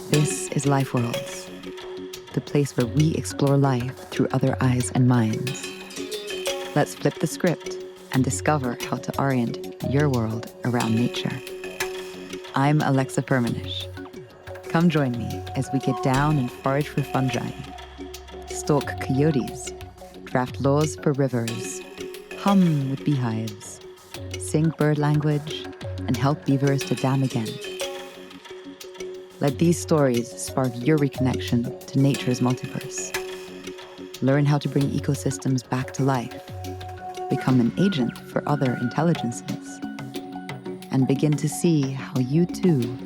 This is Life Worlds, the place where we explore life through other eyes and minds. Let's flip the script and discover how to orient your world around nature. I'm Alexa Firminish. Come join me as we get down and forage for fungi, stalk coyotes, draft laws for rivers, hum with beehives, sing bird language, and help beavers to dam again. Let these stories spark your reconnection to nature's multiverse. Learn how to bring ecosystems back to life, become an agent for other intelligences, and begin to see how you too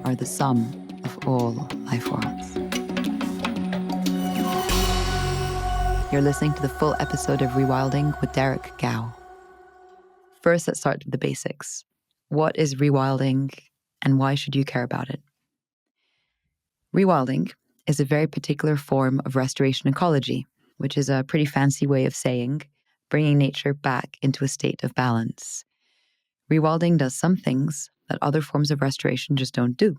are the sum of all life worlds. You're listening to the full episode of Rewilding with Derek Gow. First, let's start with the basics. What is rewilding and why should you care about it? Rewilding is a very particular form of restoration ecology, which is a pretty fancy way of saying bringing nature back into a state of balance. Rewilding does some things that other forms of restoration just don't do.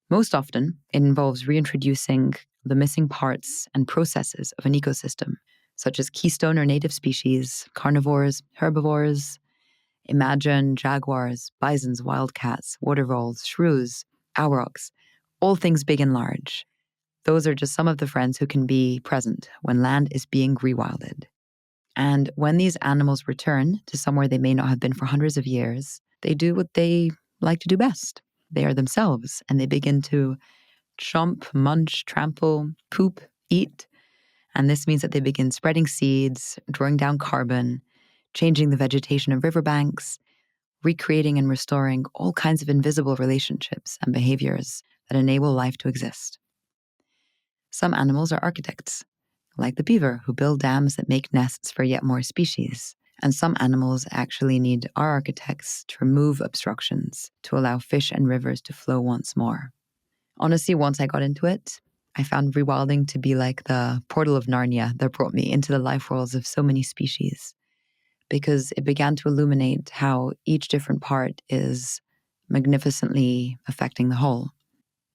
Most often, it involves reintroducing the missing parts and processes of an ecosystem, such as keystone or native species, carnivores, herbivores. Imagine jaguars, bisons, wildcats, water voles, shrews, aurochs, all things big and large. Those are just some of the friends who can be present when land is being rewilded. And when these animals return to somewhere they may not have been for hundreds of years, they do what they like to do best. They are themselves, and they begin to chomp, munch, trample, poop, eat. And this means that they begin spreading seeds, drawing down carbon, changing the vegetation of riverbanks, recreating and restoring all kinds of invisible relationships and behaviors that enable life to exist. Some animals are architects, like the beaver, who build dams that make nests for yet more species. And some animals actually need our architects to remove obstructions to allow fish and rivers to flow once more. Honestly, once I got into it, I found rewilding to be like the portal of Narnia that brought me into the life worlds of so many species, because it began to illuminate how each different part is magnificently affecting the whole.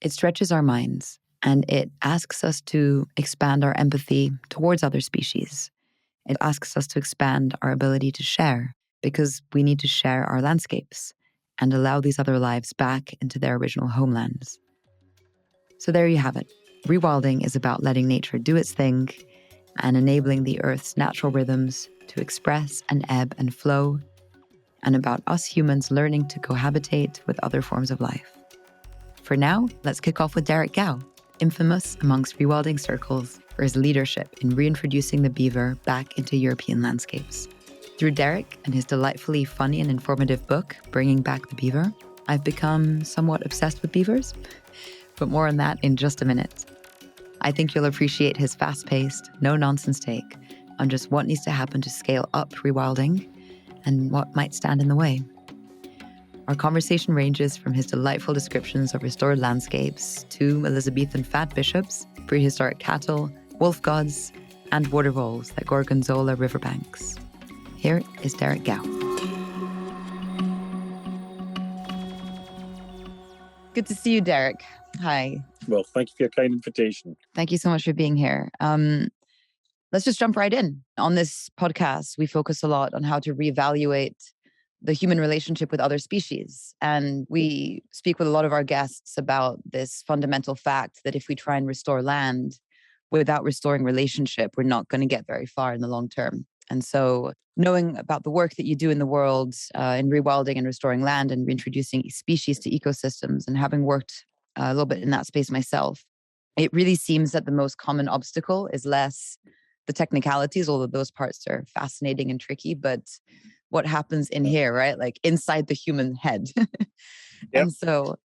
It stretches our minds, and it asks us to expand our empathy towards other species. It asks us to expand our ability to share, because we need to share our landscapes and allow these other lives back into their original homelands. So there you have it. Rewilding is about letting nature do its thing and enabling the Earth's natural rhythms to express and ebb and flow, and about us humans learning to cohabitate with other forms of life. For now, let's kick off with Derek Gow, infamous amongst rewilding circles for his leadership in reintroducing the beaver back into European landscapes. Through Derek and his delightfully funny and informative book, Bringing Back the Beaver, I've become somewhat obsessed with beavers, but more on that in just a minute. I think you'll appreciate his fast-paced, no-nonsense take on just what needs to happen to scale up rewilding and what might stand in the way. Our conversation ranges from his delightful descriptions of restored landscapes to Elizabethan fat bishops, prehistoric cattle, wolf gods, and water voles that Gorgonzola riverbanks. Here is Derek Gow. Good to see you, Derek. Hi. Well, thank you for your kind invitation. Thank you so much for being here. Let's just jump right in. On this podcast, we focus a lot on how to reevaluate the human relationship with other species. And we speak with a lot of our guests about this fundamental fact that if we try and restore land without restoring relationship, we're not going to get very far in the long term. And so knowing about the work that you do in the world in rewilding and restoring land and reintroducing species to ecosystems, and having worked a little bit in that space myself, it really seems that the most common obstacle is less the technicalities, although those parts are fascinating and tricky, but what happens in here, right? Like inside the human head. Yep. And so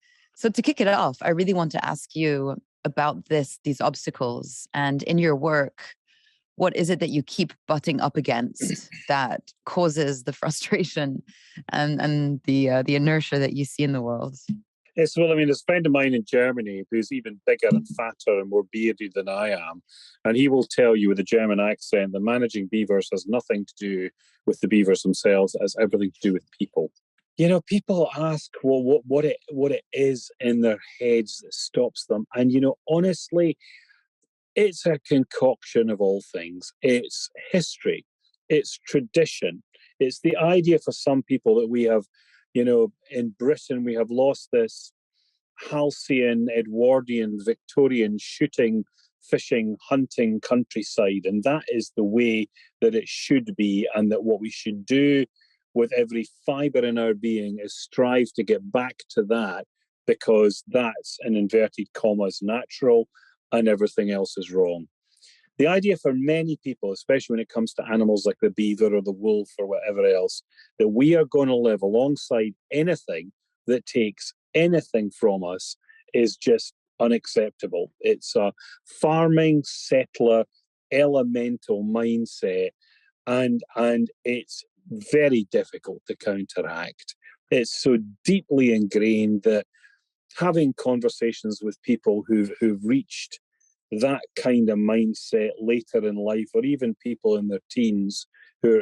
to kick it off, I really want to ask you about these obstacles. And in your work, what is it that you keep butting up against that causes the frustration and the inertia that you see in the world? Yes, well, I mean, there's a friend of mine in Germany who's even bigger and fatter and more bearded than I am. And he will tell you with a German accent that managing beavers has nothing to do with the beavers themselves. It has everything to do with people. People ask, well, what it is in their heads that stops them, and honestly, it's a concoction of all things. It's history, it's tradition, it's the idea for some people that we have, in Britain, we have lost this halcyon, Edwardian, Victorian shooting, fishing, hunting countryside. And that is the way that it should be, and that what we should do with every fibre in our being is strive to get back to that, because that's, in inverted commas, natural, and everything else is wrong. The idea for many people, especially when it comes to animals like the beaver or the wolf or whatever else, that we are going to live alongside anything that takes anything from us is just unacceptable. It's a farming, settler, elemental mindset, and it's very difficult to counteract. It's so deeply ingrained that having conversations with people who've reached that kind of mindset later in life, or even people in their teens who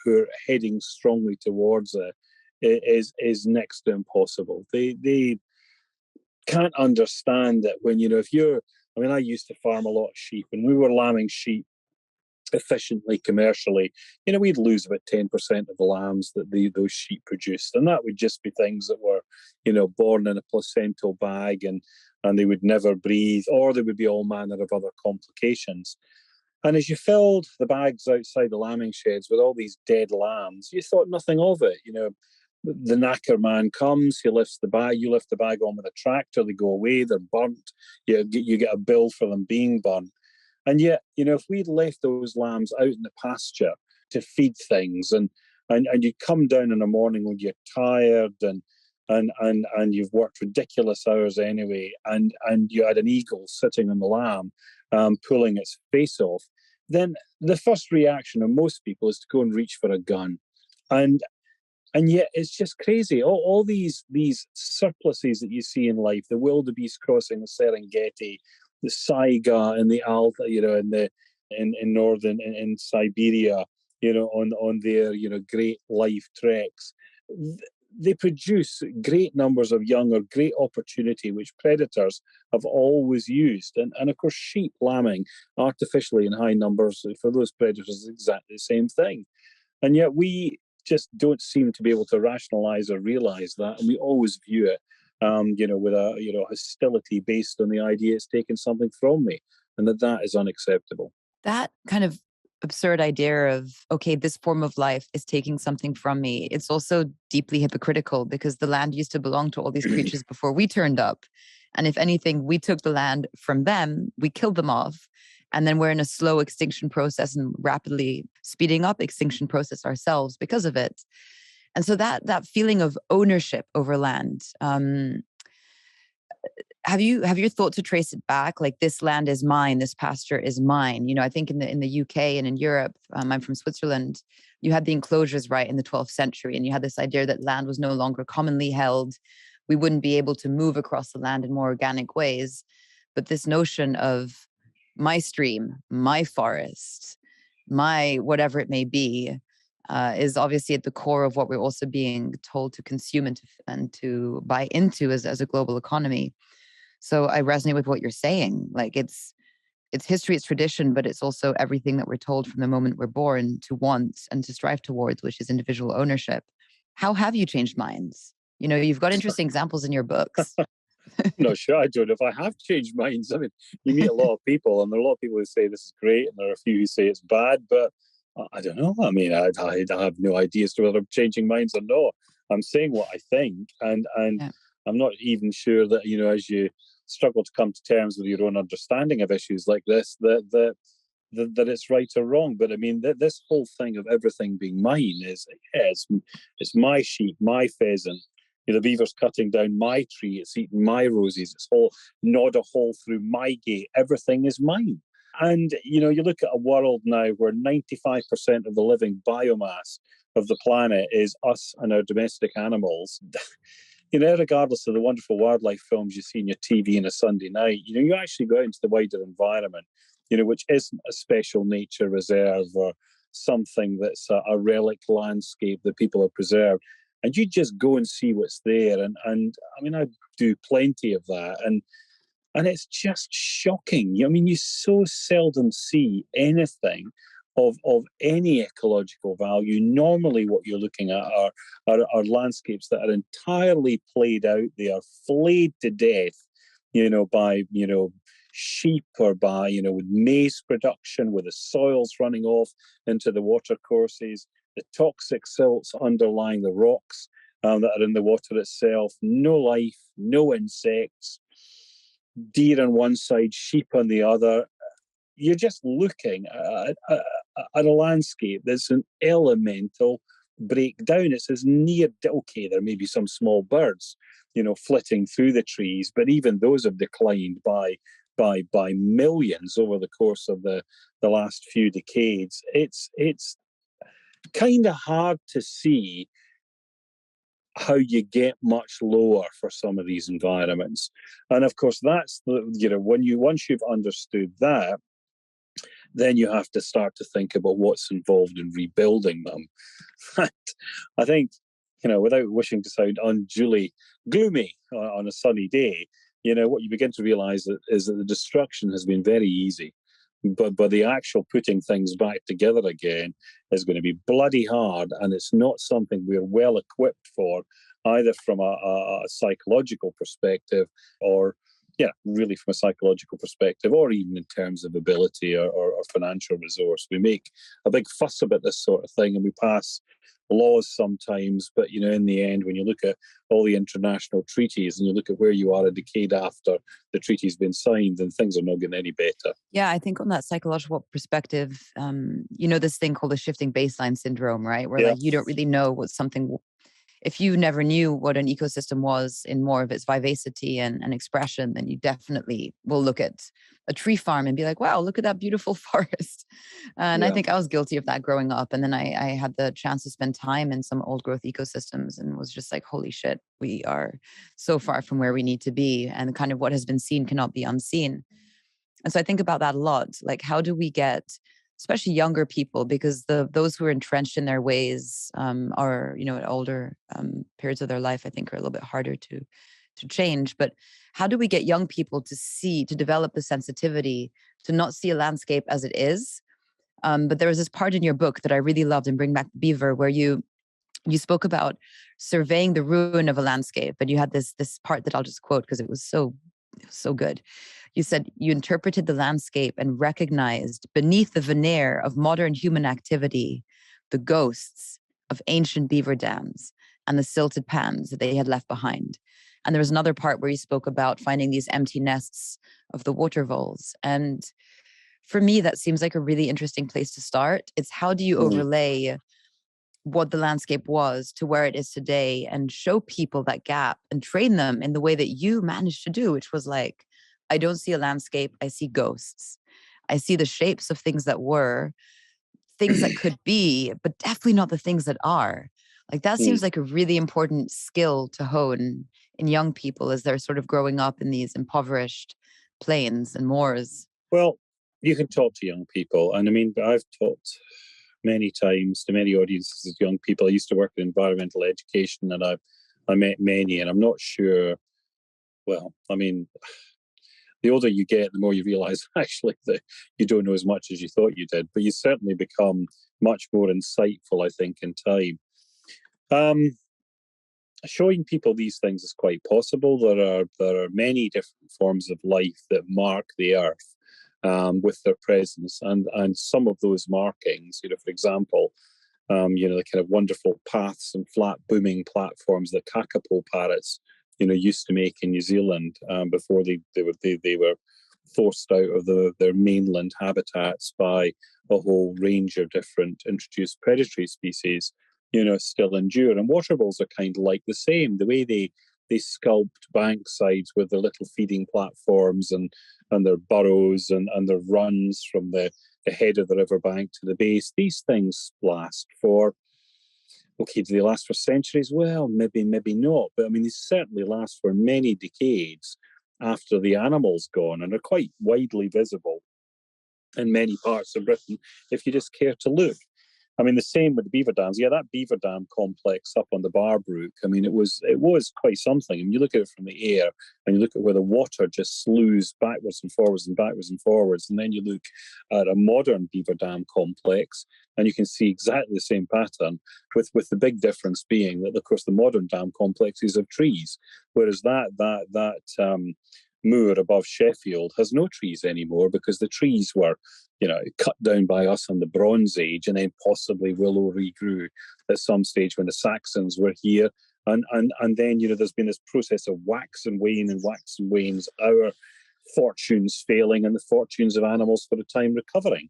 are heading strongly towards it, is next to impossible. They can't understand that when if you're. I mean, I used to farm a lot of sheep, and we were lambing sheep efficiently commercially. We'd lose about 10% of the lambs that those sheep produced, and that would just be things that were born in a placental bag, and they would never breathe, or there would be all manner of other complications. And as you filled the bags outside the lambing sheds with all these dead lambs, you thought nothing of it. The knacker man comes, he lifts the bag, you lift the bag on with a tractor, they go away, they're burnt, you get a bill for them being burnt. And yet, if we'd left those lambs out in the pasture to feed things, and you'd come down in the morning when you're tired and you've worked ridiculous hours anyway, and you had an eagle sitting on the lamb, pulling its face off, then the first reaction of most people is to go and reach for a gun. And yet it's just crazy. All these surpluses that you see in life, the wildebeest crossing the Serengeti, the saiga in the Alta, in northern in Siberia, on their great life treks. They produce great numbers of young, or great opportunity, which predators have always used. And of course, sheep lambing artificially in high numbers for those predators is exactly the same thing. And yet we just don't seem to be able to rationalize or realize that. And we always view it, with a hostility based on the idea it's taken something from me, and that is unacceptable. That kind of absurd idea of, okay, this form of life is taking something from me. It's also deeply hypocritical, because the land used to belong to all these creatures before we turned up. And if anything, we took the land from them, we killed them off. And then we're in a slow extinction process and rapidly speeding up extinction process ourselves because of it. And so that feeling of ownership over land, have you thought to trace it back? Like, this land is mine, this pasture is mine. I think in the UK and in Europe, I'm from Switzerland, you had the enclosures right in the 12th century, and you had this idea that land was no longer commonly held. We wouldn't be able to move across the land in more organic ways. But this notion of my stream, my forest, my whatever it may be, is obviously at the core of what we're also being told to consume and to buy into as a global economy. So I resonate with what you're saying. Like, it's history, it's tradition, but it's also everything that we're told from the moment we're born to want and to strive towards, which is individual ownership. How have you changed minds? You've got interesting examples in your books. No, sure, I don't know if I have changed minds. I mean, you meet a lot of people, and there are a lot of people who say this is great, and there are a few who say it's bad, but I don't know. I mean, I have no idea as to whether I'm changing minds or not. I'm saying what I think, and Yeah. I'm not even sure that, as you struggle to come to terms with your own understanding of issues like this, that it's right or wrong. But I mean, this whole thing of everything being mine is, it's my sheep, my pheasant. The beaver's cutting down my tree, it's eating my roses, it's all gnawed a hole through my gate. Everything is mine. And, you look at a world now where 95% of the living biomass of the planet is us and our domestic animals. Regardless of the wonderful wildlife films you see on your TV on a Sunday night, you actually go out into the wider environment, which isn't a special nature reserve or something that's a relic landscape that people have preserved. and you just go and see what's there. And I mean, I do plenty of that, and it's just shocking. I mean, you so seldom see anything of any ecological value. Normally, what you're looking at are landscapes that are entirely played out. They are flayed to death, by sheep, or by with maize production, with the soils running off into the watercourses, the toxic silts underlying the rocks that are in the water itself. No life, no insects. Deer on one side, sheep on the other. You're just looking at a landscape that's an elemental breakdown. It's as near, okay, there may be some small birds, flitting through the trees, but even those have declined by millions over the course of the last few decades. It's kind of hard to see how you get much lower for some of these environments. And of course, that's once you've understood that, then you have to start to think about what's involved in rebuilding them. I think, without wishing to sound unduly gloomy on a sunny day, what you begin to realize is that the destruction has been very easy. But the actual putting things back together again is going to be bloody hard, and it's not something we're well equipped for, either from a psychological perspective, or really from a psychological perspective, or even in terms of ability or financial resource. We make a big fuss about this sort of thing, and we pass laws sometimes, but in the end, when you look at all the international treaties and you look at where you are a decade after the treaty's been signed, then things are not getting any better. Yeah, I think on that psychological perspective, this thing called the shifting baseline syndrome, right? Where like you don't really know what something, if you never knew what an ecosystem was in more of its vivacity and expression, then you definitely will look at a tree farm and be like, wow, look at that beautiful forest. And I think I was guilty of that growing up. And then I had the chance to spend time in some old growth ecosystems and was just like, holy shit, we are so far from where we need to be. And kind of what has been seen cannot be unseen. And so I think about that a lot. Like, how do we get, especially younger people, because those who are entrenched in their ways are, at older periods of their life, I think are a little bit harder to change. But how do we get young people to develop the sensitivity to not see a landscape as it is? But there was this part in your book that I really loved in Bring Back the Beaver, where you spoke about surveying the ruin of a landscape. And you had this part that I'll just quote because it was so good. You said you interpreted the landscape and recognized beneath the veneer of modern human activity the ghosts of ancient beaver dams and the silted pans that they had left behind. And there was another part where you spoke about finding these empty nests of the water voles. And for me, that seems like a really interesting place to start. It's how do you overlay what the landscape was to where it is today and show people that gap and train them in the way that you managed to do, which was like, I don't see a landscape, I see ghosts. I see the shapes of things that were, things that could be, but definitely not the things that are. Like that seems like a really important skill to hone in young people as they're sort of growing up in these impoverished plains and moors. Well, you can talk to young people. And I mean, I've talked many times to many audiences as young people. I used to work in environmental education, and I met many, and I'm not sure, well, I mean, the older you get, the more you realize actually that you don't know as much as you thought you did, but you certainly become much more insightful, I think, in time. Showing people these things is quite possible. There are many different forms of life that mark the earth with their presence, and some of those markings, for example, the kind of wonderful paths and flat booming platforms that kakapo parrots, used to make in New Zealand before they were forced out of their mainland habitats by a whole range of different introduced predatory species, still endure. And water voles are kind of like the same. The way they sculpt bank sides with their little feeding platforms and their burrows and their runs from the head of the riverbank to the base. These things last for, okay, do they last for centuries? Well, maybe not. But I mean, they certainly last for many decades after the animal's gone, and are quite widely visible in many parts of Britain if you just care to look. I mean, the same with the beaver dams. Yeah, that beaver dam complex up on the Barbrook. I mean, it was quite something. And you look at it from the air, and you look at where the water just sloughs backwards and forwards and backwards and forwards, and then you look at a modern beaver dam complex, and you can see exactly the same pattern, with the big difference being that, of course, the modern dam complexes have trees, whereas that moor above Sheffield has no trees anymore, because the trees were, cut down by us in the Bronze Age, and then possibly willow regrew at some stage when the Saxons were here. And then, there's been this process of wax and wanes, our fortunes failing and the fortunes of animals for a time recovering.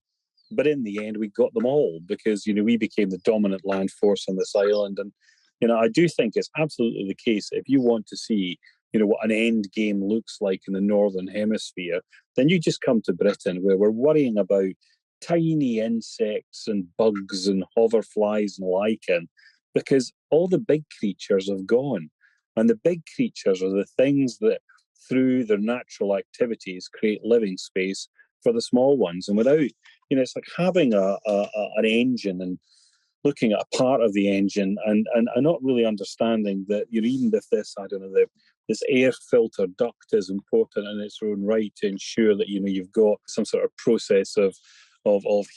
But in the end, we got them all, because, we became the dominant land force on this island. And, I do think it's absolutely the case, if you want to see what an end game looks like in the Northern Hemisphere, then you just come to Britain, where we're worrying about tiny insects and bugs and hoverflies and lichen, because all the big creatures have gone. And the big creatures are the things that, through their natural activities, create living space for the small ones. And without, it's like having an engine and looking at a part of the engine and not really understanding that, even if this, I don't know, this air filter duct is important in its own right to ensure that, you've got some sort of process of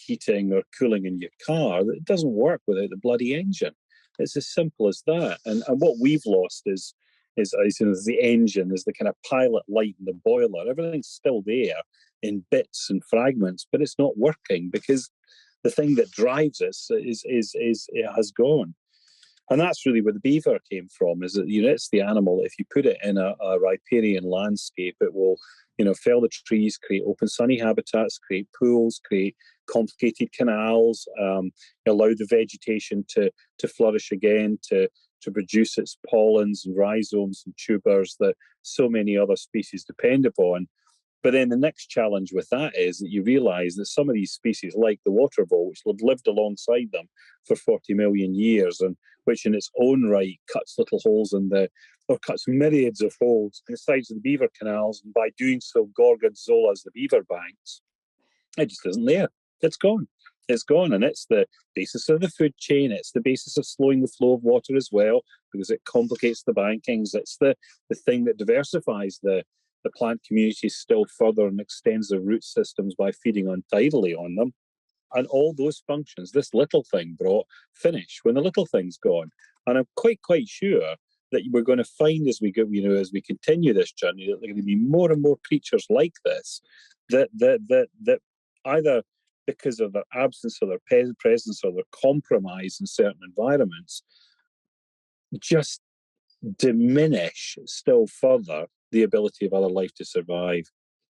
heating or cooling in your car, that it doesn't work without the bloody engine. It's as simple as that. And what we've lost is the engine, is the kind of pilot light and the boiler. Everything's still there in bits and fragments, but it's not working, because the thing that drives us it has gone. And that's really where the beaver came from, is that, it's the animal. If you put it in a riparian landscape, it will, fell the trees, create open sunny habitats, create pools, create complicated canals, allow the vegetation to flourish again, to produce its pollens and rhizomes and tubers that so many other species depend upon. But then the next challenge with that is that you realise that some of these species, like the water vole, which have lived alongside them for 40 million years, and which in its own right cuts little holes or cuts myriads of holes in the sides of the beaver canals, and by doing so Gorgonzolas the beaver banks, it just isn't there. It's gone. It's gone, and it's the basis of the food chain. It's the basis of slowing the flow of water as well, because it complicates the bankings. It's the thing that diversifies the plant communities still further and extends their root systems by feeding untidily on them. And all those functions this little thing brought finish when the little thing's gone. And I'm quite sure that we're going to find, as we go, as we continue this journey, that there are going to be more and more creatures like this that either because of their absence or their presence or their compromise in certain environments, just diminish still further the ability of other life to survive.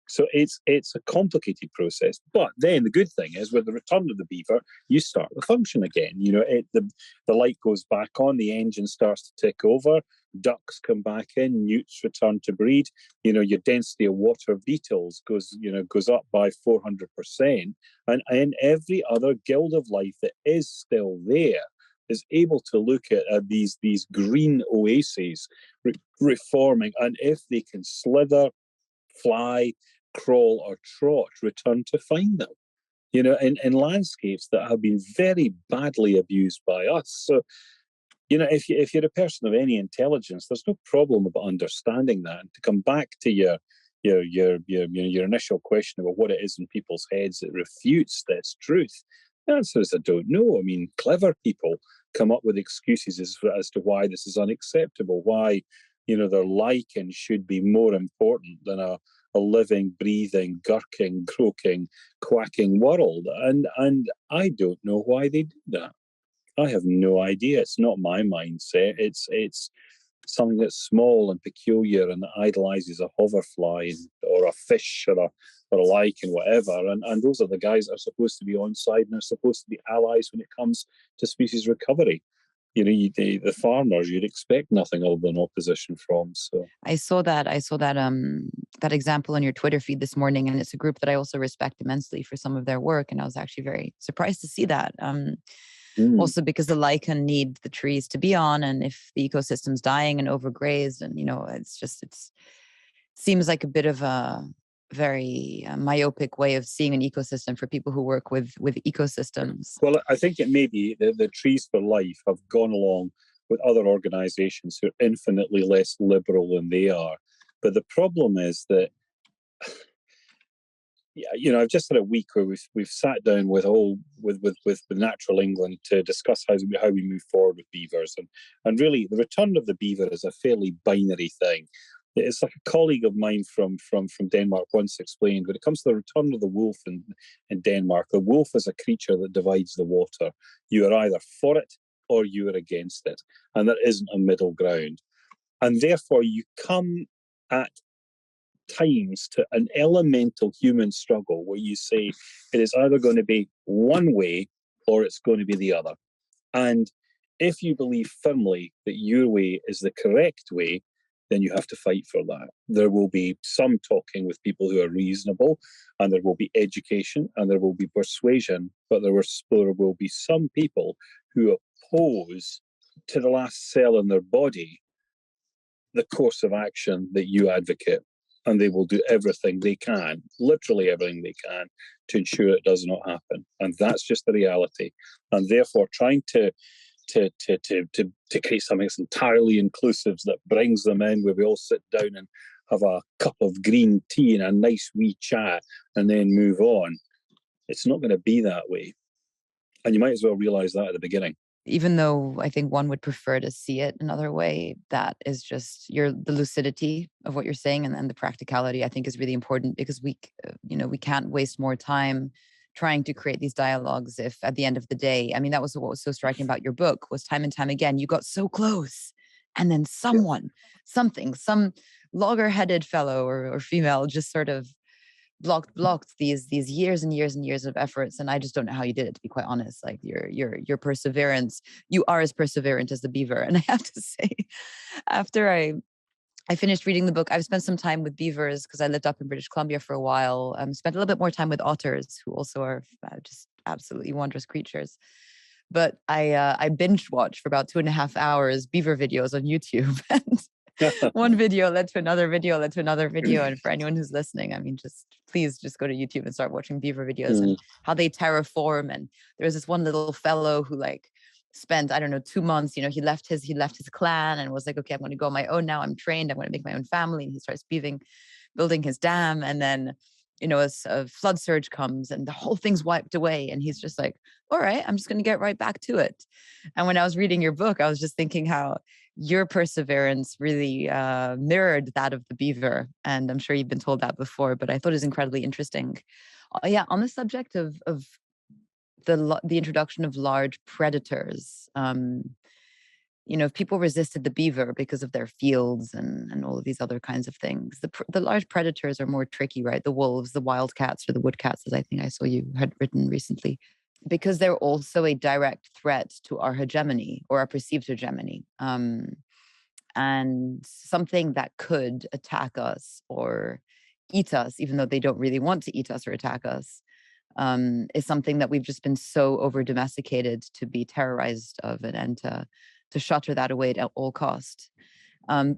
So it's a complicated process. But then the good thing is, with the return of the beaver, you start the function again. The light goes back on, the engine starts to tick over, ducks come back in, newts return to breed. Your density of water beetles goes up by 400%, and every other guild of life that is still there is able to look at these green oases reforming, and if they can slither, fly, crawl, or trot, return to find them. In landscapes that have been very badly abused by us. So, if you're a person of any intelligence, there's no problem about understanding that. And to come back to your initial question about what it is in people's heads that refutes this truth, the answer is I don't know. I mean, clever people come up with excuses as to why this is unacceptable, why their lichen should be more important than a living, breathing, gurking, croaking, quacking world. And I don't know why they do that. I have no idea. It's not my mindset. It's something that's small and peculiar and that idolizes a hoverfly or a fish or a lichen, whatever. And those are the guys that are supposed to be on side and are supposed to be allies when it comes to species recovery. The farmers, you'd expect nothing other than opposition from. So I saw that that example on your Twitter feed this morning, and it's a group that I also respect immensely for some of their work, and I was actually very surprised to see that. Also because the lichen need the trees to be on, and if the ecosystem's dying and overgrazed, and it seems like a bit of a very myopic way of seeing an ecosystem for people who work with ecosystems. Well, I think it may be that the Trees for Life have gone along with other organisations who are infinitely less liberal than they are. But the problem is that, I've just had a week where we've sat down with Natural England to discuss how we move forward with beavers, and really the return of the beaver is a fairly binary thing. It's like a colleague of mine from Denmark once explained, when it comes to the return of the wolf in Denmark, the wolf is a creature that divides the water. You are either for it or you are against it, and there isn't a middle ground. And therefore, you come at times to an elemental human struggle where you say it is either going to be one way or it's going to be the other. And if you believe firmly that your way is the correct way, then you have to fight for that. There will be some talking with people who are reasonable, and there will be education, and there will be persuasion, but there will be some people who oppose to the last cell in their body the course of action that you advocate. And they will do everything they can, literally everything they can, to ensure it does not happen. And that's just the reality. And therefore, trying to create something that's entirely inclusive, that brings them in, where we all sit down and have a cup of green tea and a nice wee chat and then move on, it's not going to be that way. And you might as well realize that at the beginning. Even though I think one would prefer to see it another way, that is just the lucidity of what you're saying, and the practicality, I think, is really important, because we can't waste more time trying to create these dialogues if at the end of the day, I mean, that was what was so striking about your book, was time and time again, you got so close, and then some logger-headed fellow or female just sort of blocked these years and years and years of efforts. And I just don't know how you did it, to be quite honest. Like your perseverance, you are as perseverant as the beaver. And I have to say, after I finished reading the book, I've spent some time with beavers because I lived up in British Columbia for a while. Spent a little bit more time with otters, who also are just absolutely wondrous creatures. But I binge watched for about 2.5 hours beaver videos on YouTube. And one video led to another video, led to another video. And for anyone who's listening, I mean, please go to YouTube and start watching beaver videos and how they terraform. And there was this one little fellow who spent, I don't know, 2 months, he left his clan and was like, okay, I'm going to go on my own now. I'm trained. I'm going to make my own family. And he starts building his dam. And then, as a flood surge comes and the whole thing's wiped away. And he's just like, all right, I'm just going to get right back to it. And when I was reading your book, I was just thinking how your perseverance really mirrored that of the beaver. And I'm sure you've been told that before, but I thought it was incredibly interesting. On the subject of the introduction of large predators, if people resisted the beaver because of their fields and all of these other kinds of things, the large predators are more tricky, right? The wolves, the wildcats, or the woodcats, as I think I saw you had written recently, because they're also a direct threat to our hegemony, or our perceived hegemony. And something that could attack us or eat us, even though they don't really want to eat us or attack us, is something that we've just been so over domesticated to be terrorized of, and to shutter that away at all cost.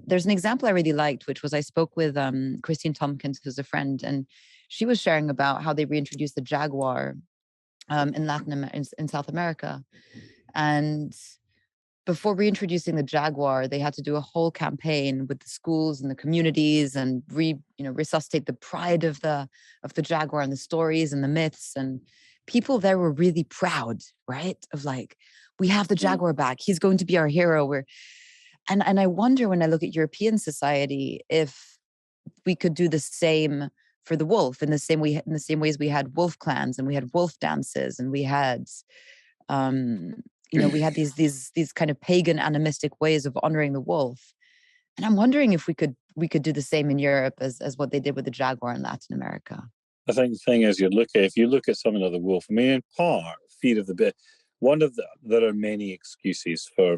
There's an example I really liked, which was I spoke with Christine Tompkins, who's a friend, and she was sharing about how they reintroduced the jaguar in South America. And before reintroducing the jaguar, they had to do a whole campaign with the schools and the communities and resuscitate the pride of the jaguar and the stories and the myths. And people there were really proud, right? Of we have the jaguar back. He's going to be our hero. And I wonder, when I look at European society, if we could do the same for the wolf, in the same ways we had wolf clans and we had wolf dances and we had we had these kind of pagan animistic ways of honoring the wolf. And I'm wondering if we could do the same in Europe as what they did with the jaguar in Latin America. I think the thing is, if you look at something like the wolf, I mean, in part, fear of the bear. There are many excuses for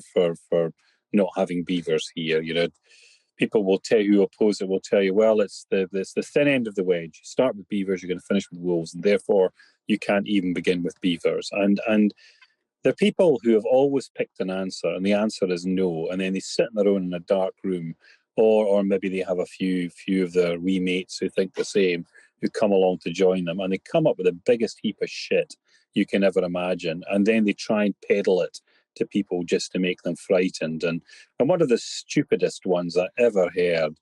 not having beavers here. People will tell you, who oppose it, will tell you, well, it's the thin end of the wedge. You start with beavers, you're going to finish with wolves, and therefore you can't even begin with beavers. And there are people who have always picked an answer, and the answer is no, and then they sit on their own in a dark room, or maybe they have a few of their wee mates who think the same, who come along to join them, and they come up with the biggest heap of shit you can ever imagine, and then they try and peddle it to people just to make them frightened. And one of the stupidest ones I ever heard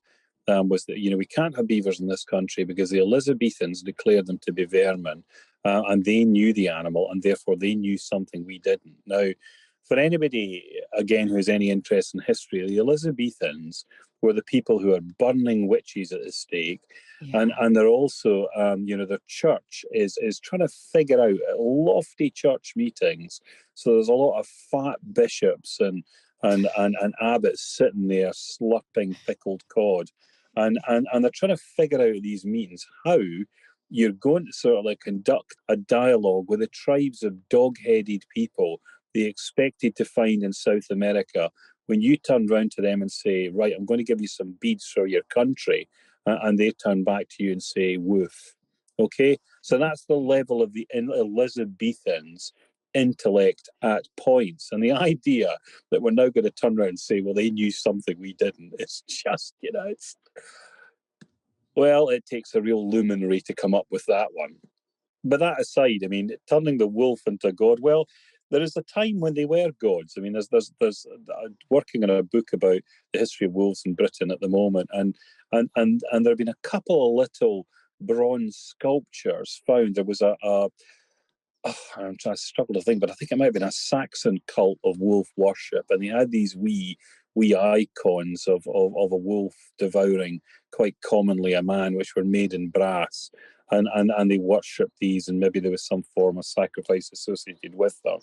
was that, we can't have beavers in this country because the Elizabethans declared them to be vermin, and they knew the animal, and therefore they knew something we didn't. Now, for anybody, again, who has any interest in history, the Elizabethans were the people who are burning witches at the stake. Yeah. And they're also, their church is trying to figure out at lofty church meetings. So there's a lot of fat bishops and abbots sitting there slurping pickled cod. And they're trying to figure out these meetings how you're going to sort of like conduct a dialogue with the tribes of dog-headed people they expected to find in South America. When you turn round to them and say, right, I'm going to give you some beads for your country, and they turn back to you and say, woof. Okay? So that's the level of the Elizabethans' intellect at points. And the idea that we're now going to turn around and say, well, they knew something we didn't, it's just, it's... Well, it takes a real luminary to come up with that one. But that aside, turning the wolf into a god, well, there is a time when they were gods. There's working on a book about the history of wolves in Britain at the moment, and there have been a couple of little bronze sculptures found. There was I'm trying to struggle to think, but I think it might have been a Saxon cult of wolf worship, and they had these wee icons of a wolf devouring, quite commonly, a man, which were made in brass, and they worshipped these, and maybe there was some form of sacrifice associated with them.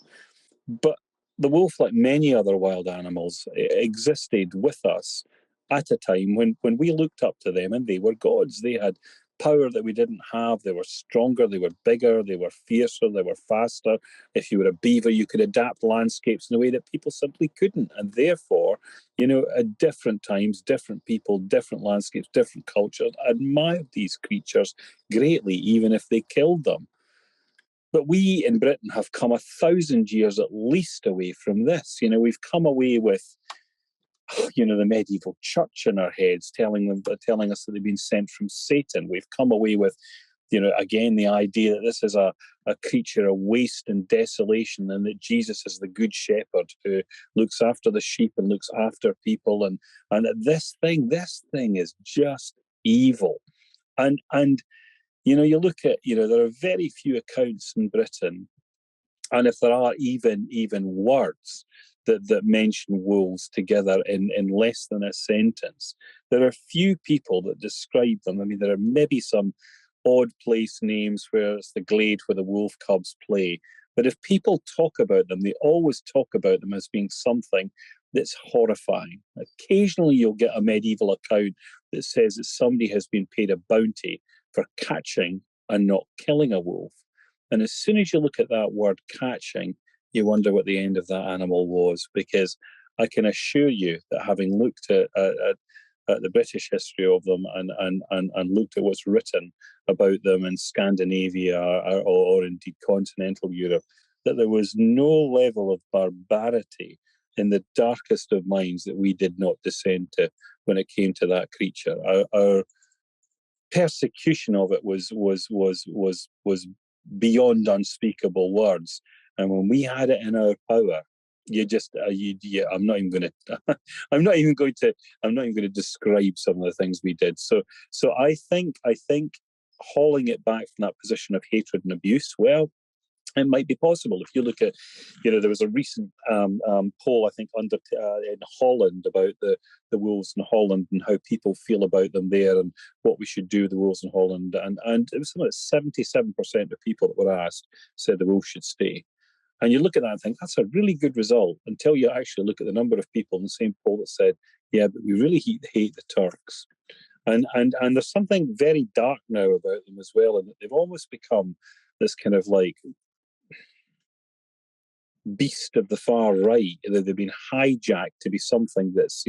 But the wolf, like many other wild animals, existed with us at a time when we looked up to them, and they were gods. They had power that we didn't have. They were stronger, they were bigger, they were fiercer, they were faster. If you were a beaver, you could adapt landscapes in a way that people simply couldn't. And therefore, at different times, different people, different landscapes, different cultures admired these creatures greatly, even if they killed them. But we in Britain have come 1,000 years at least away from this. We've come away with the medieval church in our heads, telling us that they've been sent from Satan. We've come away with, again, the idea that this is a creature of waste and desolation, and that Jesus is the good shepherd who looks after the sheep and looks after people, and this thing is just evil. And you look at, there are very few accounts in Britain, and if there are even words that mention wolves together in less than a sentence, there are few people that describe them. There are maybe some odd place names where it's the glade where the wolf cubs play. But if people talk about them, they always talk about them as being something that's horrifying. Occasionally you'll get a medieval account that says that somebody has been paid a bounty for catching and not killing a wolf. And as soon as you look at that word catching, you wonder what the end of that animal was, because I can assure you that having looked at the British history of them and looked at what's written about them in Scandinavia or indeed continental Europe, that there was no level of barbarity in the darkest of minds that we did not descend to when it came to that creature. Our persecution of it was beyond unspeakable words. And when we had it in our power, I'm not even going to describe some of the things we did. So I think hauling it back from that position of hatred and abuse, well, it might be possible. If you look at, there was a recent poll, I think, in Holland about the wolves in Holland and how people feel about them there and what we should do with the wolves in Holland. And it was something like 77% of people that were asked said the wolves should stay. And you look at that and think, that's a really good result, until you actually look at the number of people in the same poll that said, yeah, but we really hate the Turks. And there's something very dark now about them as well, and that they've almost become this kind of like beast of the far right. They've been hijacked to be something that's,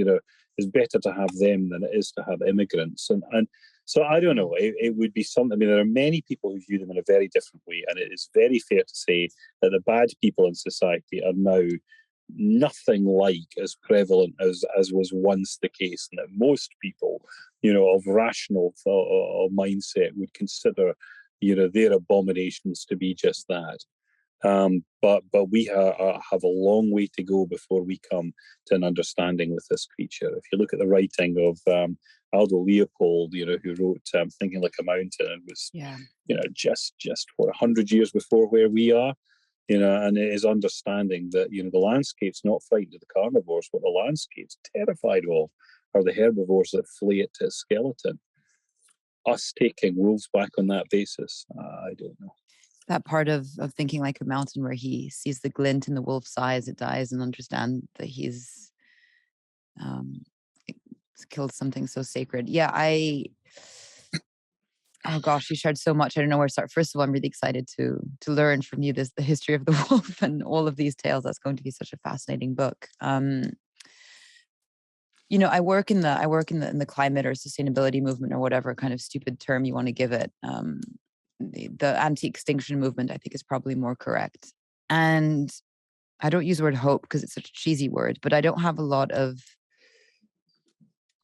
is better to have them than it is to have immigrants. And so I don't know, it would be something. There are many people who view them in a very different way, and it is very fair to say that the bad people in society are now nothing like as prevalent as was once the case, and that most people, of rational thought or mindset would consider, their abominations to be just that. But we have a long way to go before we come to an understanding with this creature. If you look at the writing of Aldo Leopold, who wrote Thinking Like a Mountain, it was, just 100 years before where we are, and it is understanding that, the landscape's not frightened of the carnivores. What the landscape's terrified of are the herbivores that flee it to its skeleton. Us taking wolves back on that basis, I don't know. That part of Thinking Like a Mountain where he sees the glint in the wolf's eye as it dies and understand that he's killed something so sacred. Yeah, oh gosh, you shared so much. I don't know where to start. First of all, I'm really excited to learn from you the history of the wolf and all of these tales. That's going to be such a fascinating book. I work in the climate or sustainability movement, or whatever kind of stupid term you want to give it. The anti-extinction movement, I think, is probably more correct. And I don't use the word hope because it's such a cheesy word, but I don't have a lot of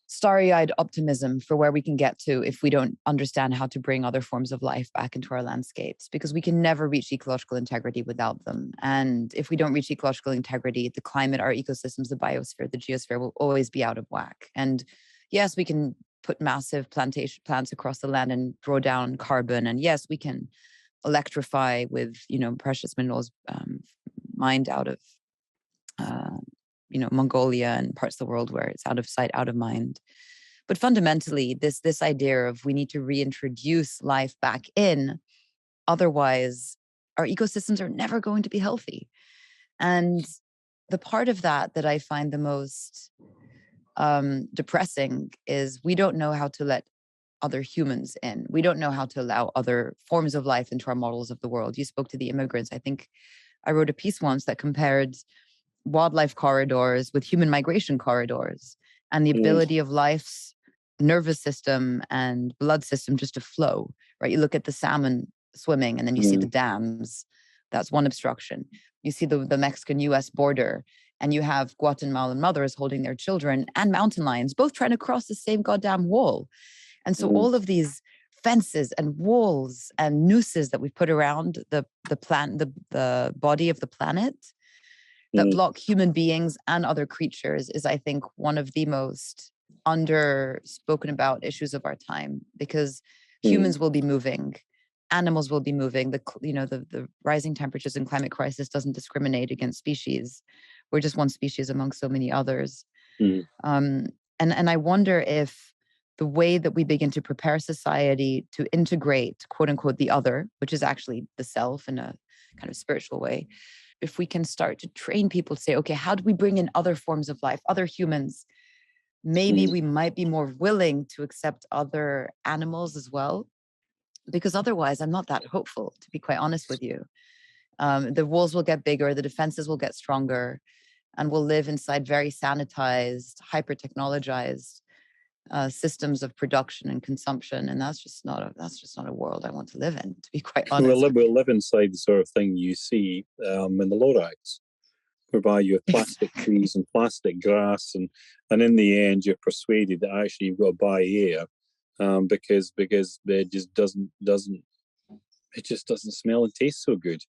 starry-eyed optimism for where we can get to if we don't understand how to bring other forms of life back into our landscapes, because we can never reach ecological integrity without them. And if we don't reach ecological integrity, the climate, our ecosystems, the biosphere, the geosphere will always be out of whack. And yes, we can put massive plantation plants across the land and draw down carbon. And yes, we can electrify with, precious minerals mined out of Mongolia and parts of the world where it's out of sight, out of mind. But fundamentally, this idea of we need to reintroduce life back in, otherwise our ecosystems are never going to be healthy. And the part of that I find the most depressing is we don't know how to let other humans in. We don't know how to allow other forms of life into our models of the world. You spoke to the immigrants. I think I wrote a piece once that compared wildlife corridors with human migration corridors and the ability of life's nervous system and blood system just to flow, right? You look at the salmon swimming and then you see the dams. That's one obstruction. You see the Mexican-US border and you have Guatemalan mothers holding their children and mountain lions, both trying to cross the same goddamn wall. And so all of these fences and walls and nooses that we've put around the body of the planet that block human beings and other creatures is, I think, one of the most underspoken about issues of our time, because humans will be moving, animals will be moving. The rising temperatures and climate crisis doesn't discriminate against species. We're just one species among so many others. And I wonder if the way that we begin to prepare society to integrate, quote unquote, the other, which is actually the self in a kind of spiritual way, if we can start to train people to say, okay, how do we bring in other forms of life, other humans? Maybe we might be more willing to accept other animals as well, because otherwise I'm not that hopeful, to be quite honest with you. The walls will get bigger, the defenses will get stronger, and we'll live inside very sanitized, hyper-technologized systems of production and consumption, and that's just not a world I want to live in, to be quite honest. We'll live inside the sort of thing you see in the Lorax, whereby you have plastic trees and plastic grass, and in the end you're persuaded that actually you've got to buy air because it just doesn't smell and taste so good.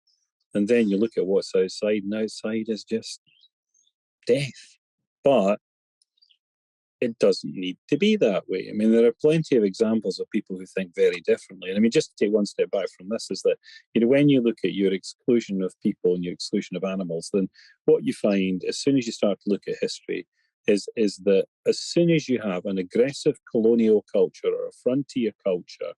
And then you look at what's outside, and outside is just death. But it doesn't need to be that way. I mean, there are plenty of examples of people who think very differently. And I mean, just to take one step back from this is that, when you look at your exclusion of people and your exclusion of animals, then what you find as soon as you start to look at history is that as soon as you have an aggressive colonial culture or a frontier culture,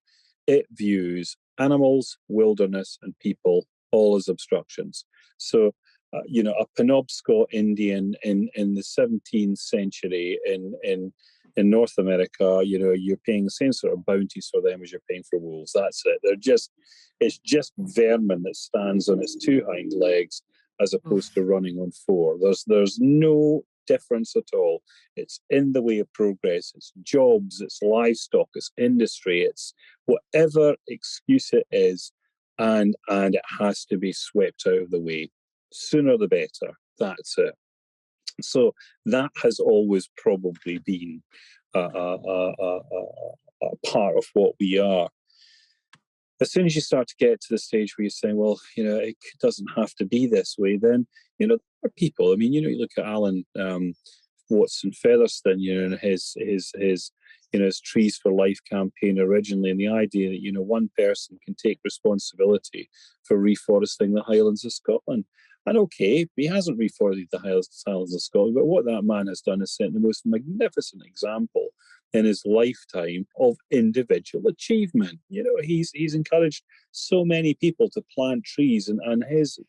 it views animals, wilderness, and people all as obstructions. So, a Penobscot Indian in the 17th century in North America, you're paying the same sort of bounties for them as you're paying for wolves. That's it. It's just vermin that stands on its two hind legs as opposed to running on four. There's no difference at all. It's in the way of progress. It's jobs, it's livestock, it's industry, it's whatever excuse it is, and it has to be swept out of the way. Sooner the better. That's it. So that has always probably been a part of what we are. As soon as you start to get to the stage where you're saying, well, it doesn't have to be this way, then, there are people. I mean, you look at Alan Watson Featherstone, and his Trees for Life campaign originally, and the idea that, one person can take responsibility for reforesting the Highlands of Scotland. And okay, he hasn't reforested the Highlands of Scotland, but what that man has done is set the most magnificent example in his lifetime of individual achievement. He's encouraged so many people to plant trees, and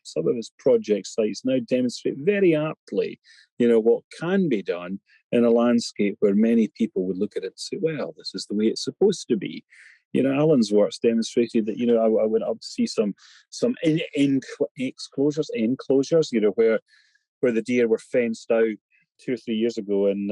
some of his project sites now demonstrate very aptly, what can be done in a landscape where many people would look at it and say, well, this is the way it's supposed to be. Alan's works demonstrated that, I went up to see some enclosures, where the deer were fenced out 2 or 3 years ago in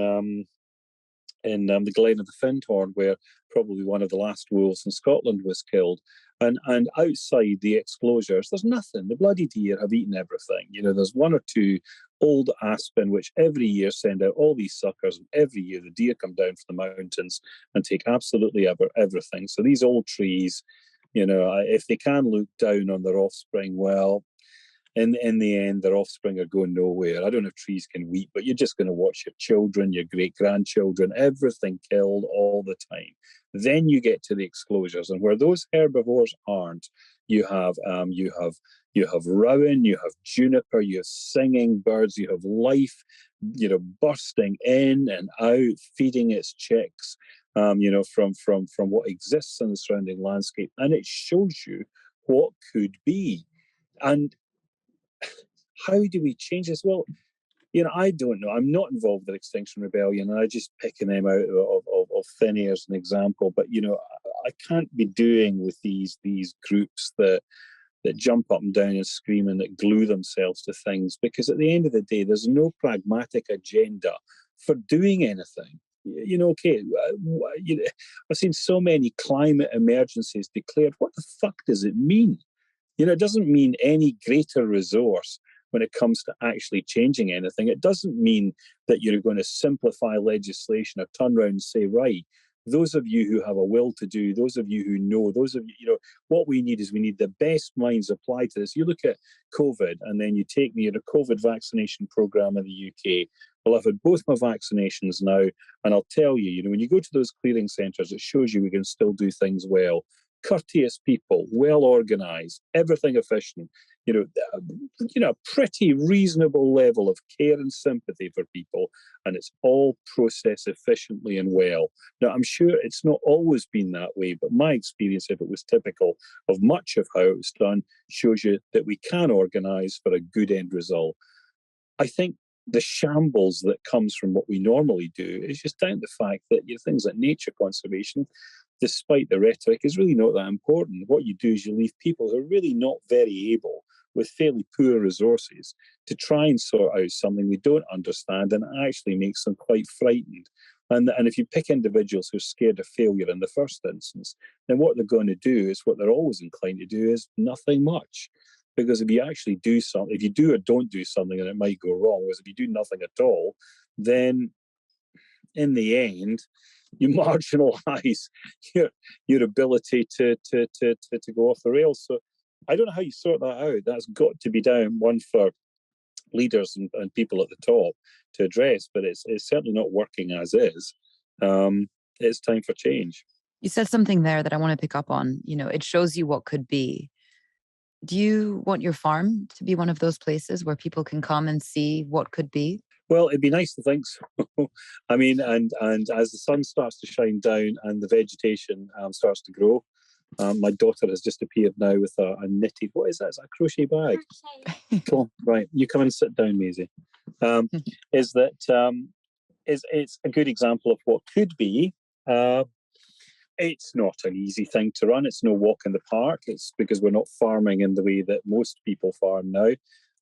the Glen of the Findhorn, where probably one of the last wolves in Scotland was killed. And outside the exclosures, there's nothing. The bloody deer have eaten everything. There's 1 or 2 old aspen, which every year send out all these suckers. And every year the deer come down from the mountains and take absolutely everything. So these old trees, if they can look down on their offspring, well, in the end, their offspring are going nowhere. I don't know if trees can weep, but you're just going to watch your children, your great-grandchildren, everything killed all the time. Then you get to the exclosures, and where those herbivores aren't, you have rowan, you have juniper, you have singing birds, you have life, bursting in and out, feeding its chicks, from what exists in the surrounding landscape, and it shows you what could be. And how do we change this? Well, I don't know. I'm not involved in Extinction Rebellion, and I'm just picking them out of thin air as an example. But I can't be doing with these groups that jump up and down and scream and that glue themselves to things, because at the end of the day, there's no pragmatic agenda for doing anything. Okay, I've seen so many climate emergencies declared. What the fuck does it mean? It doesn't mean any greater resource when it comes to actually changing anything. It doesn't mean that you're going to simplify legislation or turn around and say, right, those of you who have a will to do, those of you who know, those of you, what we need is we need the best minds applied to this. You look at COVID, and then you take the COVID vaccination program in the UK. Well, I've had both my vaccinations now, and I'll tell you, when you go to those clearing centres, it shows you we can still do things well. Courteous people, well organised, everything efficient, a pretty reasonable level of care and sympathy for people, and it's all processed efficiently and well. Now, I'm sure it's not always been that way, but my experience, if it was typical of much of how it was done, shows you that we can organise for a good end result. I think the shambles that comes from what we normally do is just down to the fact that things like nature conservation, despite the rhetoric, is really not that important. What you do is you leave people who are really not very able, with fairly poor resources, to try and sort out something they don't understand, and it actually makes them quite frightened. And if you pick individuals who are scared of failure in the first instance, then what they're going to do is what they're always inclined to do is nothing much. Because if you actually do something, if you do or don't do something and it might go wrong, whereas if you do nothing at all, then in the end, you marginalise your ability to go off the rails. So I don't know how you sort that out. That's got to be down one for leaders and people at the top to address, but it's certainly not working as is. It's time for change. You said something there that I want to pick up on. It shows you what could be. Do you want your farm to be one of those places where people can come and see what could be? Well, it'd be nice to think so. I mean, and as the sun starts to shine down and the vegetation starts to grow, my daughter has just appeared now with a knitted, what is that? Is that a crochet bag? Cool. Right. You come and sit down, Maisie. Is that it's a good example of what could be. It's not an easy thing to run. It's no walk in the park. It's because we're not farming in the way that most people farm now.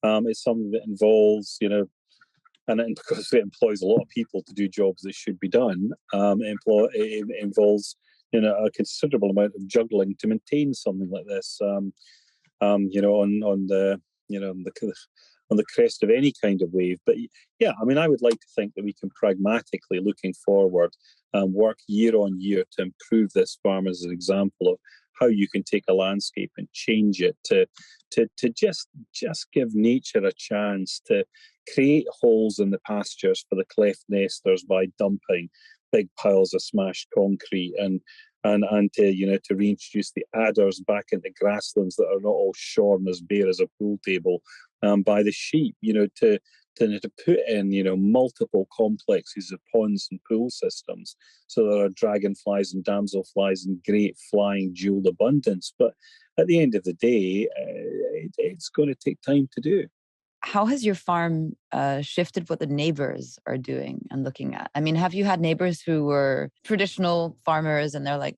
It's something that involves, and because it employs a lot of people to do jobs that should be done, it involves a considerable amount of juggling to maintain something like this. On the on the crest of any kind of wave. But yeah, I mean, I would like to think that we can pragmatically, looking forward, work year on year to improve this farm as an example of how you can take a landscape and change it to just give nature a chance to create holes in the pastures for the cleft nesters by dumping big piles of smashed concrete and to reintroduce the adders back into grasslands that are not all shorn as bare as a pool table by the sheep, to put in, multiple complexes of ponds and pool systems. So there are dragonflies and damselflies and great flying jeweled abundance. But at the end of the day, it's going to take time to do. How has your farm shifted what the neighbors are doing and looking at? I mean, have you had neighbors who were traditional farmers and they're like,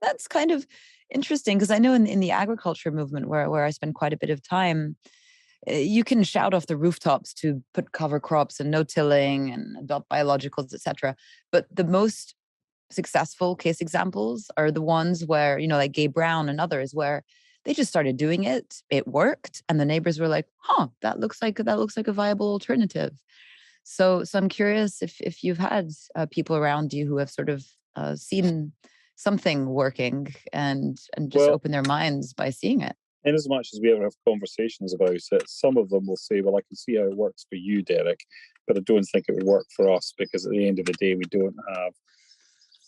that's kind of interesting? Because I know in the agriculture movement where I spend quite a bit of time, you can shout off the rooftops to put cover crops and no tilling and adopt biologicals, etc. But the most successful case examples are the ones where, like Gay Brown and others, where they just started doing it. It worked, and the neighbors were like, that looks like a viable alternative." So I'm curious if you've had people around you who have sort of seen something working and just open their minds by seeing it. In as much as we ever have conversations about it, some of them will say, "Well, I can see how it works for you, Derek, but I don't think it would work for us because at the end of the day, we don't have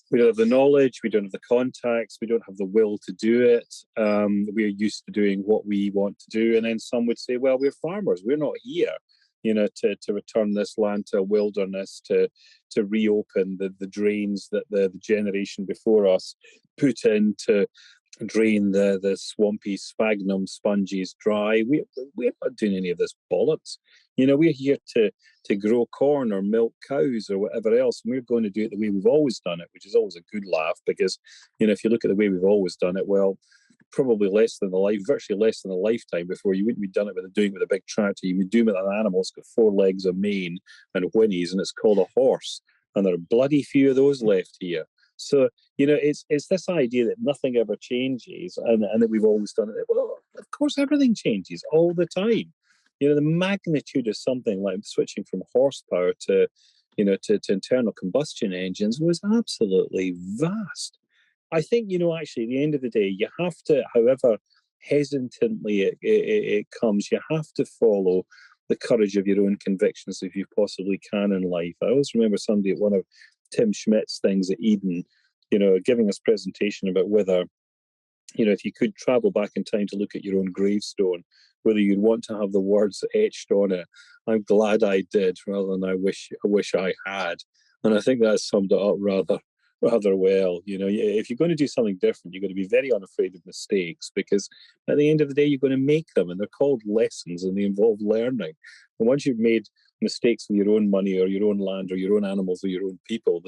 the knowledge, we don't have the contacts, we don't have the will to do it. We're used to doing what we want to do." And then some would say, "Well, we're farmers. We're not here, to return this land to a wilderness, to reopen the drains that the generation before us put in to drain the swampy sphagnum sponges dry. We're not doing any of this bollocks. We're here to grow corn or milk cows or whatever else, and we're going to do it the way we've always done it," which is always a good laugh because, if you look at the way we've always done it, well, probably virtually less than a lifetime before you wouldn't be doing it with a big tractor. You would do it with an animal that's got 4 legs, a mane, and whinnies, and it's called a horse. And there are bloody few of those left here. So, it's this idea that nothing ever changes and that we've always done it. Well, of course, everything changes all the time. The magnitude of something like switching from horsepower to internal combustion engines was absolutely vast. I think, actually, at the end of the day, you have to, however hesitantly it comes, you have to follow the courage of your own convictions if you possibly can in life. I always remember somebody at one of Tim Schmidt's things at Eden, giving us presentation about whether, if you could travel back in time to look at your own gravestone, whether you'd want to have the words etched on it, "I'm glad I did," rather than I wish I had. And I think that summed it up rather well. If you're going to do something different, you're going to be very unafraid of mistakes because at the end of the day, you're going to make them, and they're called lessons and they involve learning. And once you've made mistakes with your own money or your own land or your own animals or your own people,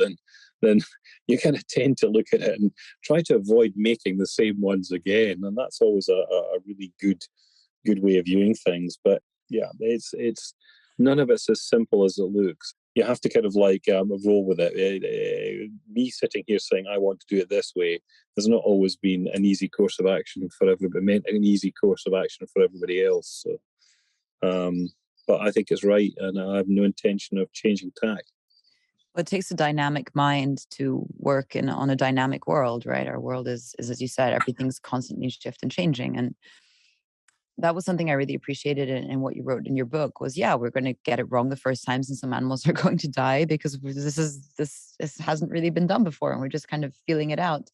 then you kind of tend to look at it and try to avoid making the same ones again. And that's always a really good way of viewing things. But yeah, it's none of it's as simple as it looks. You have to kind of roll with it. Me sitting here saying I want to do it this way has not always been an easy course of action for everybody. Meant an easy course of action for everybody else. So, but I think it's right, and I have no intention of changing tack. Well, it takes a dynamic mind to work on a dynamic world, right? Our world is, as you said, everything's constantly shifting and changing. And that was something I really appreciated in what you wrote in your book was, we're going to get it wrong the first times and some animals are going to die because this hasn't really been done before and we're just kind of feeling it out.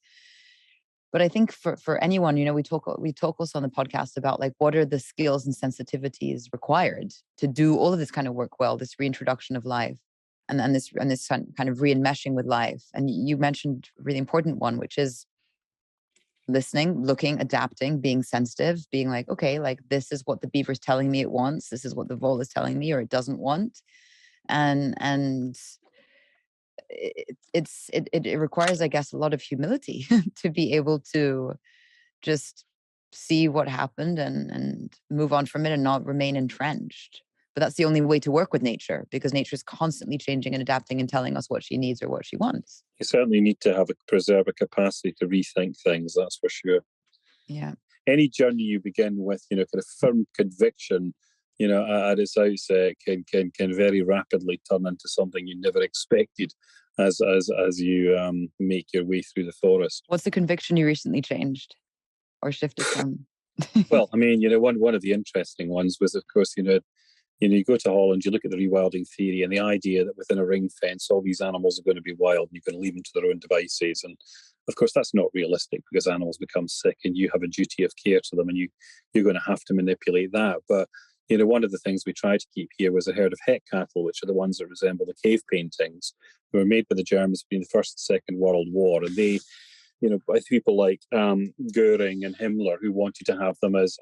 But I think for anyone, we talk also on the podcast about what are the skills and sensitivities required to do all of this kind of work well, this reintroduction of life and this kind of reenmeshing with life. And you mentioned a really important one, which is listening, looking, adapting, being sensitive, being like, okay, this is what the beaver is telling me it wants. This is what the vole is telling me or it doesn't want. And it requires, I guess, a lot of humility to be able to just see what happened and move on from it and not remain entrenched. But that's the only way to work with nature because nature is constantly changing and adapting and telling us what she needs or what she wants. You certainly need to preserve a capacity to rethink things, that's for sure. Yeah. Any journey you begin with, kind of firm conviction at its outset can very rapidly turn into something you never expected as you make your way through the forest. What's the conviction you recently changed or shifted from? Well, I mean, one of the interesting ones was, of course, you go to Holland, you look at the rewilding theory and the idea that within a ring fence, all these animals are going to be wild and you're going to leave them to their own devices. And of course, that's not realistic because animals become sick and you have a duty of care to them and you're going to have to manipulate that. But, one of the things we tried to keep here was a herd of het cattle, which are the ones that resemble the cave paintings, who were made by the Germans between the First and Second World War. And they, by people like Goering and Himmler, who wanted to have them as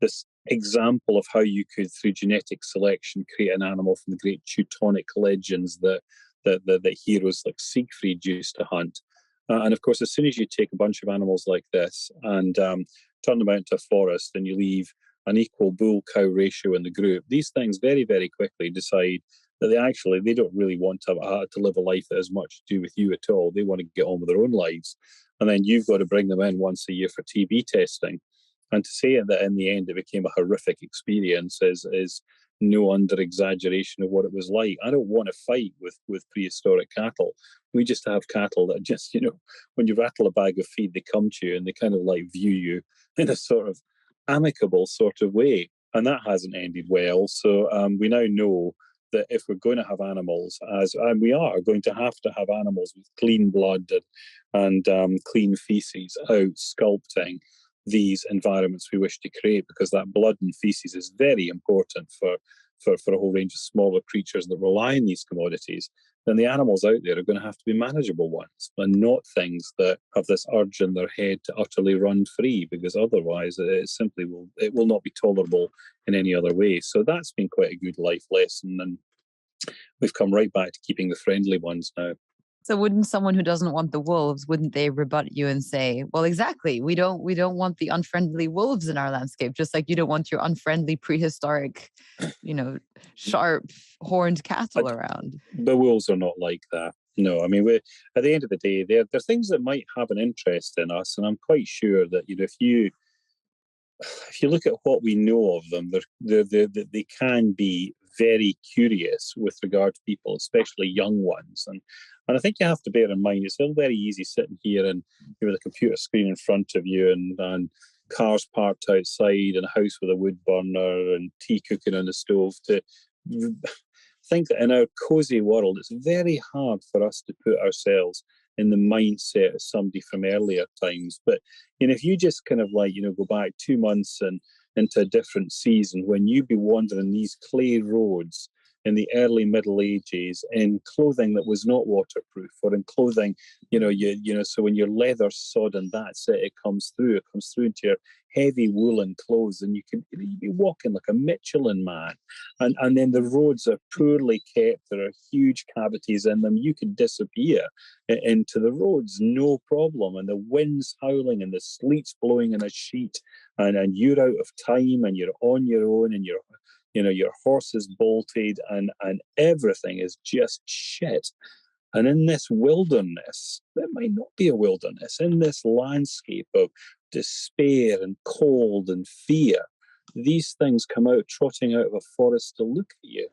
this example of how you could, through genetic selection, create an animal from the great Teutonic legends that heroes like Siegfried used to hunt. And of course, as soon as you take a bunch of animals like this and turn them out into a forest and you leave an equal bull-cow ratio in the group, these things very, very quickly decide that they don't really want to live a life that has much to do with you at all. They want to get on with their own lives. And then you've got to bring them in once a year for TB testing. And to say that in the end it became a horrific experience is no under-exaggeration of what it was like. I don't want to fight with prehistoric cattle. We just have cattle that just, when you rattle a bag of feed, they come to you and they kind of like view you in a sort of amicable sort of way. And that hasn't ended well. So we now know that if we're going to have animals, and we are going to have animals with clean blood and clean feces out sculpting these environments we wish to create, because that blood and feces is very important for a whole range of smaller creatures that rely on these commodities, then the animals out there are going to have to be manageable ones and not things that have this urge in their head to utterly run free, because otherwise it will not be tolerable in any other way. So that's been quite a good life lesson, and we've come right back to keeping the friendly ones now. So wouldn't someone who doesn't want the wolves, wouldn't they rebut you and say, well, exactly, we don't want the unfriendly wolves in our landscape, just like you don't want your unfriendly prehistoric, sharp horned cattle around? The wolves are not like that. No, I mean, at the end of the day, they're things that might have an interest in us, and I'm quite sure that if you look at what we know of them, they can be very curious with regard to people, especially young ones. And I think you have to bear in mind, it's still very easy sitting here and with a computer screen in front of you and cars parked outside and a house with a wood burner and tea cooking on the stove to think that in our cozy world, it's very hard for us to put ourselves in the mindset of somebody from earlier times. But if you just kind of go back 2 months and into a different season, when you'd be wandering these clay roads in the early Middle Ages in clothing that was not waterproof, or in clothing, so when your leather's sodden, that's it. It comes through into your heavy woolen clothes, and you'd be walking like a Michelin man. And then the roads are poorly kept. There are huge cavities in them. You could disappear into the roads, no problem. And the wind's howling and the sleet's blowing in a sheet, and you're out of time and you're on your own, and your horse is bolted and everything is just shit. And in this wilderness, it might not be a wilderness, in this landscape of despair and cold and fear, these things come out trotting out of a forest to look at you.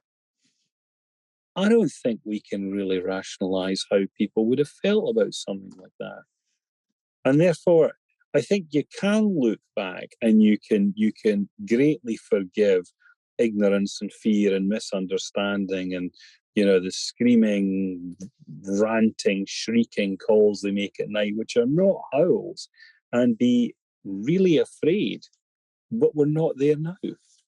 I don't think we can really rationalize how people would have felt about something like that. And therefore, I think you can look back and you can greatly forgive ignorance and fear and misunderstanding and the screaming, ranting, shrieking calls they make at night, which are not howls, and be really afraid. But we're not there now.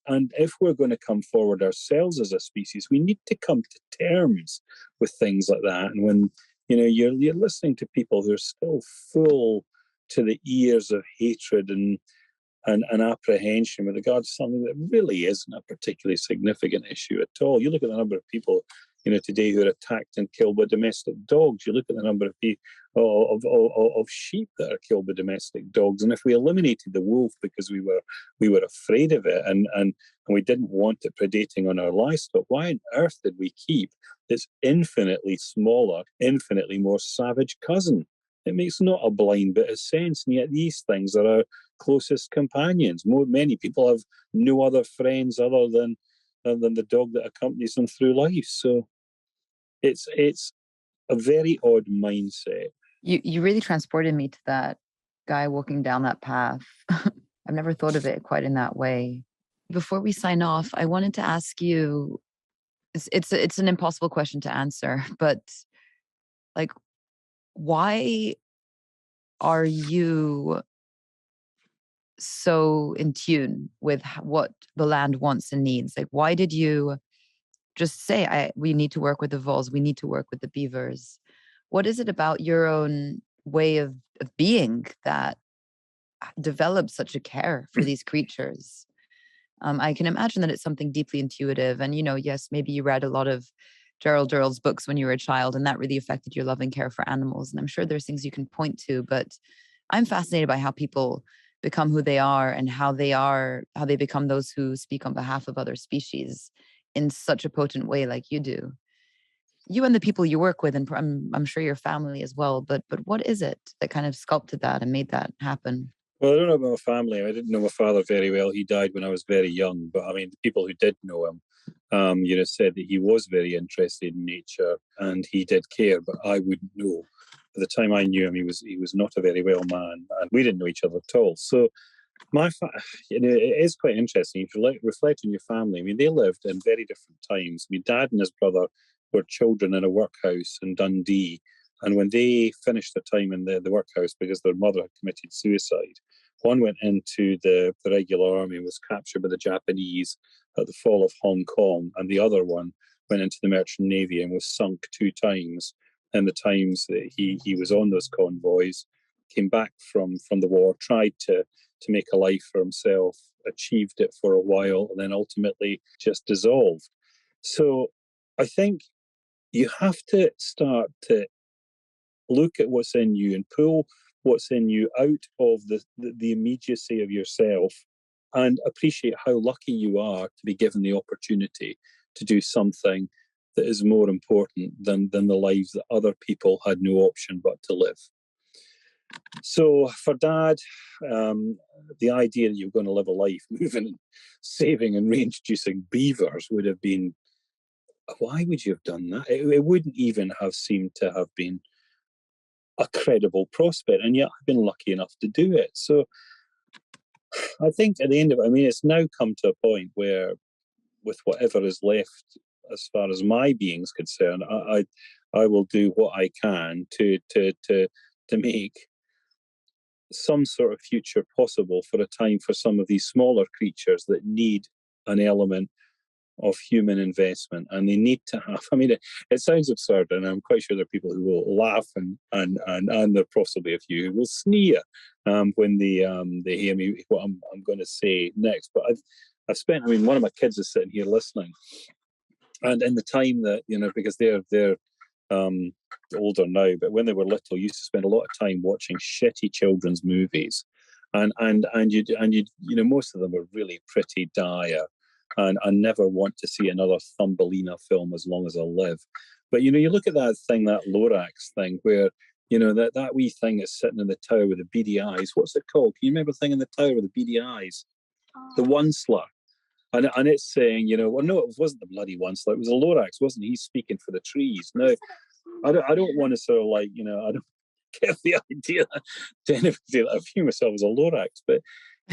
And if we're going to come forward ourselves as a species, we need to come to terms with things like that. And when you're listening to people who are still full to the ears of hatred and apprehension with regard to something that really isn't a particularly significant issue at all. You look at the number of people, today who are attacked and killed by domestic dogs. You look at the number of of sheep that are killed by domestic dogs. And if we eliminated the wolf because we were afraid of it and we didn't want it predating on our livestock, why on earth did we keep this infinitely smaller, infinitely more savage cousin? It makes not a blind bit of sense. And yet these things are closest companions. Many people have no other friends other than the dog that accompanies them through life. So it's a very odd mindset. You really transported me to that guy walking down that path. I've never thought of it quite in that way. Before we sign off, I wanted to ask you, it's an impossible question to answer, but like, why are you so in tune with what the land wants and needs? Like, why did you just say, we need to work with the voles, we need to work with the beavers? What is it about your own way of being that developed such a care for these creatures? I can imagine that it's something deeply intuitive. And, yes, maybe you read a lot of Gerald Durrell's books when you were a child, and that really affected your love and care for animals. And I'm sure there's things you can point to, but I'm fascinated by how people become who they are and how they become those who speak on behalf of other species in such a potent way like you do. You and the people you work with, and I'm sure your family as well, but what is it that kind of sculpted that and made that happen? Well, I don't know about my family. I didn't know my father very well. He died when I was very young. But I mean, the people who did know him, said that he was very interested in nature and he did care, but I wouldn't know. By the time I knew him, he was not a very well man, and we didn't know each other at all. So it is quite interesting. If you reflect on your family, I mean, they lived in very different times. I mean, Dad and his brother were children in a workhouse in Dundee. And when they finished their time in the workhouse because their mother had committed suicide, one went into the regular army and was captured by the Japanese at the fall of Hong Kong, and the other one went into the merchant navy and was sunk 2 times in the times that he was on those convoys, came back from the war, tried to make a life for himself, achieved it for a while, and then ultimately just dissolved. So I think you have to start to look at what's in you and pull what's in you out of the immediacy of yourself, and appreciate how lucky you are to be given the opportunity to do something that is more important than the lives that other people had no option but to live. So for Dad, the idea that you're going to live a life moving, saving and reintroducing beavers would have been, why would you have done that? It wouldn't even have seemed to have been a credible prospect, and yet I've been lucky enough to do it. So I think at the end of it, I mean, it's now come to a point where, with whatever is left, as far as my being's concerned, I will do what I can to make some sort of future possible for a time for some of these smaller creatures that need an element of human investment, and they need to have, I mean, it sounds absurd, and I'm quite sure there are people who will laugh and there are possibly a few who will sneer when they hear me what I'm going to say next. But I've spent, I mean, one of my kids is sitting here listening, and in the time that, because they're older now, but when they were little, used to spend a lot of time watching shitty children's movies, and most of them were really pretty dire. And I never want to see another Thumbelina film as long as I live. But, you look at that thing, that Lorax thing, where, that wee thing is sitting in the tower with the beady eyes. What's it called? Can you remember the thing in the tower with the beady eyes? The Onceler. And it's saying, well, no, it wasn't the bloody Onceler. It was a Lorax, wasn't he? Speaking for the trees. Now, I don't want to sort of I don't get the idea to anybody that I view myself as a Lorax, but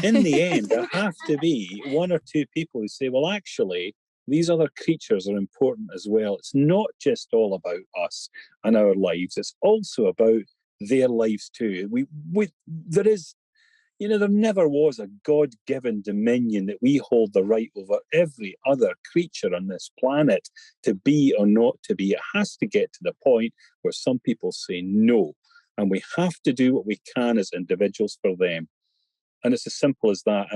in the end, there have to be 1 or 2 people who say, well, actually, these other creatures are important as well. It's not just all about us and our lives. It's also about their lives too. There is, there never was a God-given dominion that we hold the right over every other creature on this planet to be or not to be. It has to get to the point where some people say no, and we have to do what we can as individuals for them. And it's as simple as that.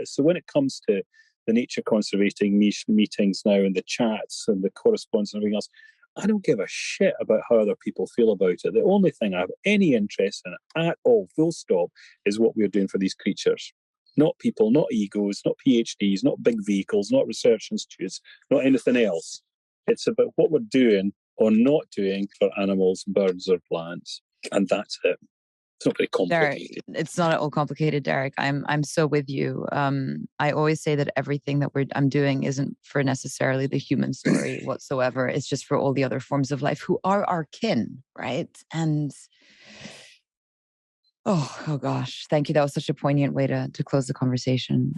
So when it comes to the nature conservating meetings now, and the chats and the correspondence and everything else, I don't give a shit about how other people feel about it. The only thing I have any interest in at all, full stop, is what we're doing for these creatures. Not people, not egos, not PhDs, not big vehicles, not research institutes, not anything else. It's about what we're doing or not doing for animals, birds, or plants. And that's it. It's not very Derek, complicated. it's not at all complicated, Derek. I'm so with you. I always say that everything that I'm doing isn't for necessarily the human story whatsoever. It's just for all the other forms of life who are our kin, right? And oh gosh, thank you. That was such a poignant way to close the conversation.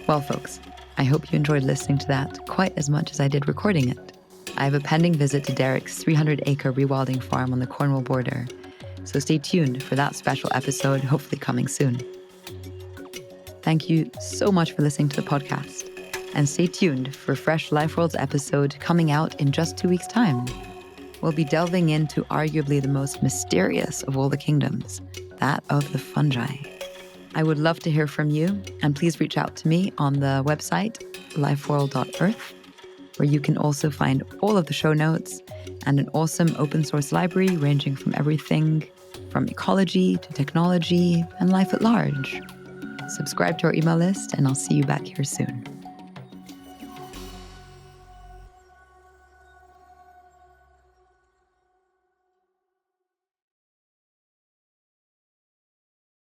Well, folks, I hope you enjoyed listening to that quite as much as I did recording it. I have a pending visit to Derek's 300-acre rewilding farm on the Cornwall border, so stay tuned for that special episode, hopefully coming soon. Thank you so much for listening to the podcast, and stay tuned for a fresh Life Worlds episode coming out in just 2 weeks' time. We'll be delving into arguably the most mysterious of all the kingdoms, that of the fungi. I would love to hear from you, and please reach out to me on the website lifeworld.earth, where you can also find all of the show notes and an awesome open source library ranging from everything from ecology to technology and life at large. Subscribe to our email list, and I'll see you back here soon.